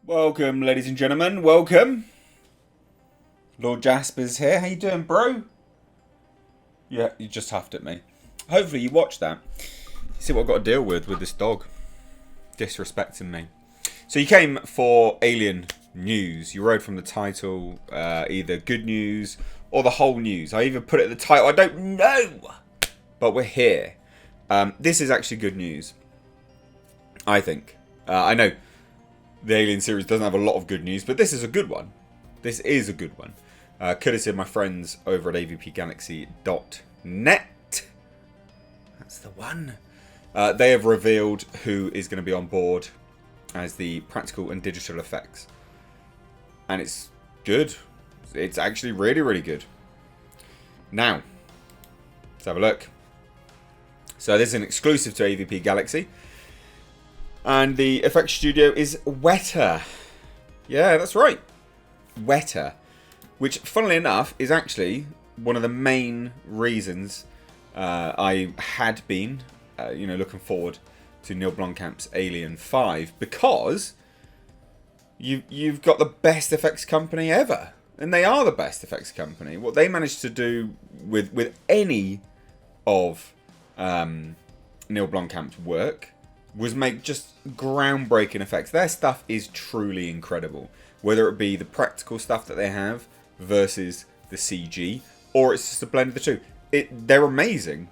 Welcome, ladies and gentlemen. Welcome. Lord Jasper's here. How you doing, bro? Yeah, you just huffed at me. Hopefully you watched that. You see what I've got to deal with this dog. Disrespecting me. So you came for Alien news. You wrote from the title either good news or the whole news. I even put it at the title. I don't know. But we're here. This is actually good news. I think. I know the Alien series doesn't have a lot of good news, but this is a good one. This is a good one. Courtesy of my friends over at avpgalaxy.net. That's the one. They have revealed who is going to be on board as the practical and digital effects. And it's good. It's actually really, really good. Now, let's have a look. So this is an exclusive to AVP Galaxy. And the effects studio is Weta. Yeah, that's right. Weta. Which, funnily enough, is actually one of the main reasons I had been, looking forward to Neil Blomkamp's Alien 5. Because you've got the best effects company ever. And they are the best effects company. What they managed to do with any of Neil Blomkamp's work was make just groundbreaking effects. Their stuff is truly incredible. Whether it be the practical stuff that they have versus the CG, or it's just a blend of the two. They're amazing.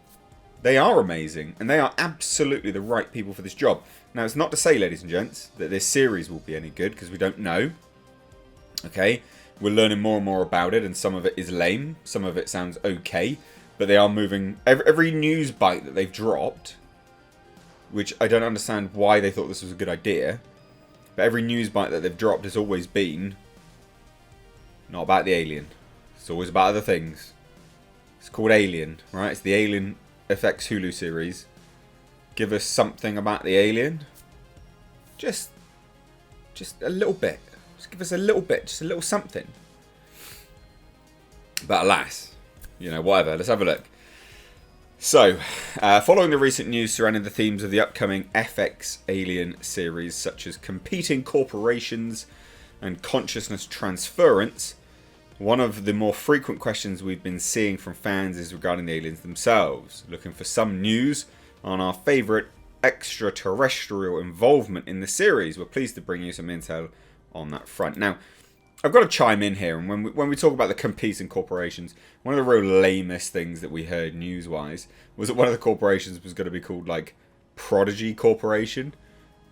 They are amazing. And they are absolutely the right people for this job. Now, it's not to say, ladies and gents, that this series will be any good, because we don't know. Okay? We're learning more and more about it, and some of it is lame. Some of it sounds okay. But they are moving. Every news bite that they've dropped, which I don't understand why they thought this was a good idea. But every news bite that they've dropped has always been not about the alien. It's always about other things. It's called Alien, right? It's the Alien FX Hulu series. Give us something about the alien. Just a little bit. Just give us a little bit. Just a little something. But alas, whatever. Let's have a look. So, following the recent news surrounding the themes of the upcoming FX Alien series, such as competing corporations and consciousness transference, one of the more frequent questions we've been seeing from fans is regarding the aliens themselves. Looking for some news on our favourite extraterrestrial involvement in the series. We're pleased to bring you some intel on that front. Now, I've got to chime in here, and when we talk about the competing corporations, one of the real lamest things that we heard news-wise was that one of the corporations was going to be called, like, Prodigy Corporation,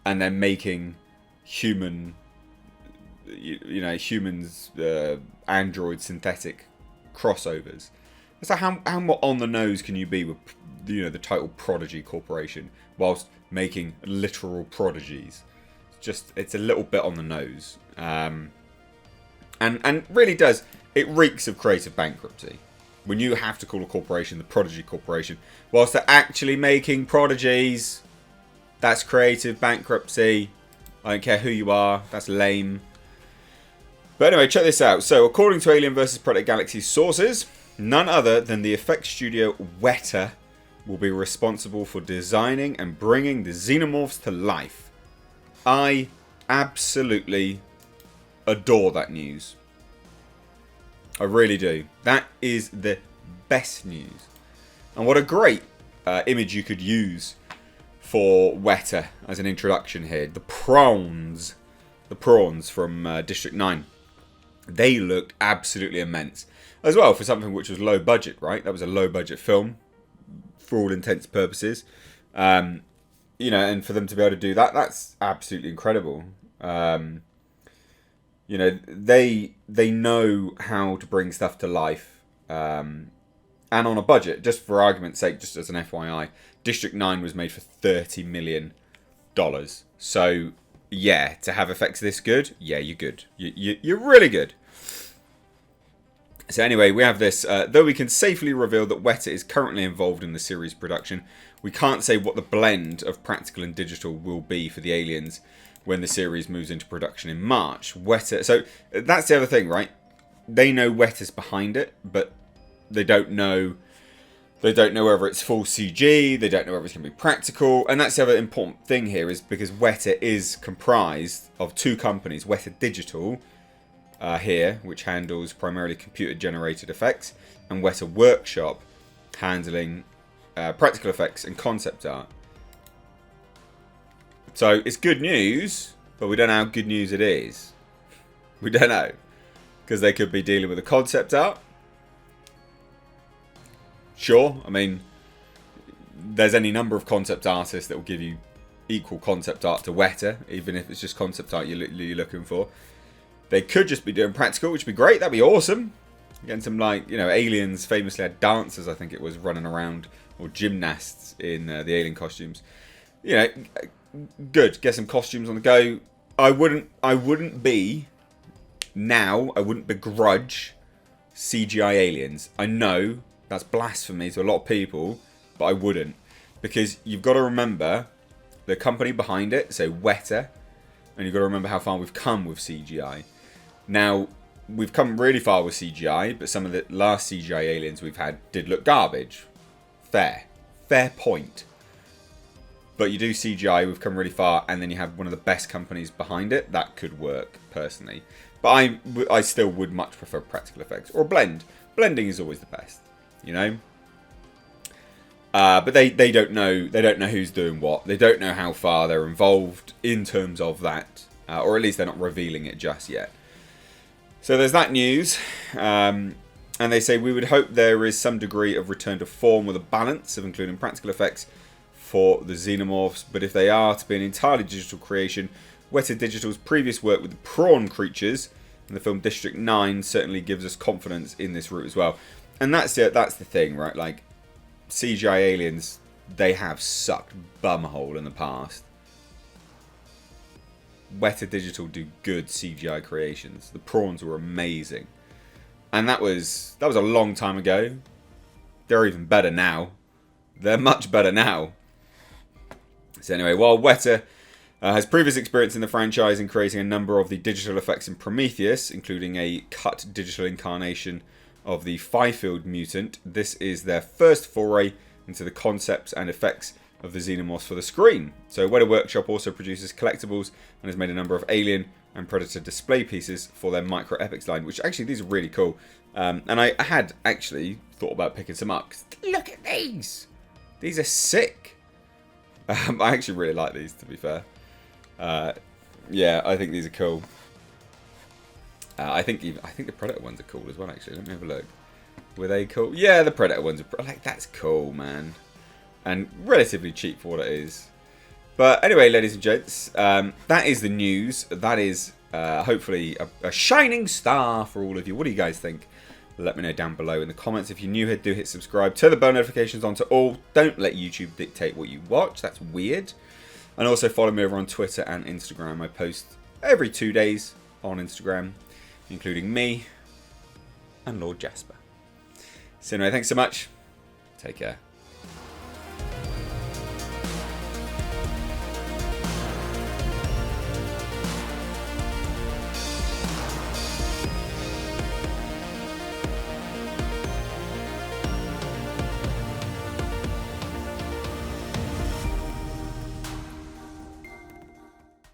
and they're making humans, android synthetic crossovers. So how more on the nose can you be with, the title Prodigy Corporation, whilst making literal prodigies? It's a little bit on the nose. And really does, it reeks of creative bankruptcy. When you have to call a corporation the Prodigy Corporation, whilst they're actually making prodigies, that's creative bankruptcy. I don't care who you are, that's lame. But anyway, check this out. So, according to Alien vs. Predator Galaxy sources, none other than the effects studio Weta will be responsible for designing and bringing the Xenomorphs to life. I absolutely adore that news. I really do. That is the best news. And what a great image you could use for Weta as an introduction here. The prawns from District 9. They looked absolutely immense. As well, for something which was low budget, right? That was a low budget film for all intents and purposes. And for them to be able to do that, that's absolutely incredible. They know how to bring stuff to life, and on a budget. Just for argument's sake, just as an FYI, District 9 was made for $30 million. So, yeah, to have effects this good, yeah, you're good. You're really good. So anyway, we have this. Though we can safely reveal that Weta is currently involved in the series production, we can't say what the blend of practical and digital will be for the aliens when the series moves into production in March. Weta. So that's the other thing, right? They know Weta's behind it, but they don't know They don't know whether it's full CG, they don't know whether it's going to be practical, and that's the other important thing here is because Weta is comprised of two companies, Weta Digital here, which handles primarily computer-generated effects, and Weta Workshop, handling practical effects and concept art. So it's good news, but we don't know how good news it is. We don't know, because they could be dealing with the concept art. Sure, I mean, there's any number of concept artists that will give you equal concept art to Weta, even if it's just concept art you're looking for. They could just be doing practical, which would be great. That'd be awesome. Getting some, like, you know, aliens famously had dancers, I think it was, running around, or gymnasts in the alien costumes. You know, good. Get some costumes on the go. I wouldn't begrudge CGI aliens. I know that's blasphemy to a lot of people, but I wouldn't. Because you've got to remember the company behind it, so Weta, and you've got to remember how far we've come with CGI. Now, we've come really far with CGI, but some of the last CGI aliens we've had did look garbage. Fair point. But you do CGI, we've come really far, and then you have one of the best companies behind it. That could work, personally. But I still would much prefer practical effects. Or a blend. Blending is always the best, you know? But they don't know. They don't know who's doing what. They don't know how far they're involved in terms of that. Or at least they're not revealing it just yet. So there's that news. And they say, we would hope there is some degree of return to form with a balance of including practical effects for the Xenomorphs, but if they are to be an entirely digital creation, Weta Digital's previous work with the prawn creatures in the film District 9 certainly gives us confidence in this route as well. And that's it. That's the thing, right? Like, CGI aliens, they have sucked bumhole in the past. Weta Digital do good CGI creations. The prawns were amazing, and that was a long time ago. They're even better now. They're much better now. So anyway, while Weta has previous experience in the franchise in creating a number of the digital effects in Prometheus, including a cut digital incarnation of the Fifield mutant, this is their first foray into the concepts and effects of the Xenomorphs for the screen. So Weta Workshop also produces collectibles and has made a number of Alien and Predator display pieces for their Micro Epics line, which actually these are really cool. And I had actually thought about picking some up. Look at these! These are sick! I actually really like these, to be fair. Yeah, I think these are cool. I think the Predator ones are cool as well, actually. Let me have a look. Were they cool? Yeah, the Predator ones are... Like, that's cool, man. And relatively cheap for what it is. But anyway, ladies and gents, that is the news. That is hopefully a shining star for all of you. What do you guys think? Let me know down below in the comments. If you're new here, do hit subscribe. Turn the bell notifications on to all. Don't let YouTube dictate what you watch. That's weird. And also follow me over on Twitter and Instagram. I post every 2 days on Instagram, including me and Lord Jasper. So anyway, thanks so much. Take care.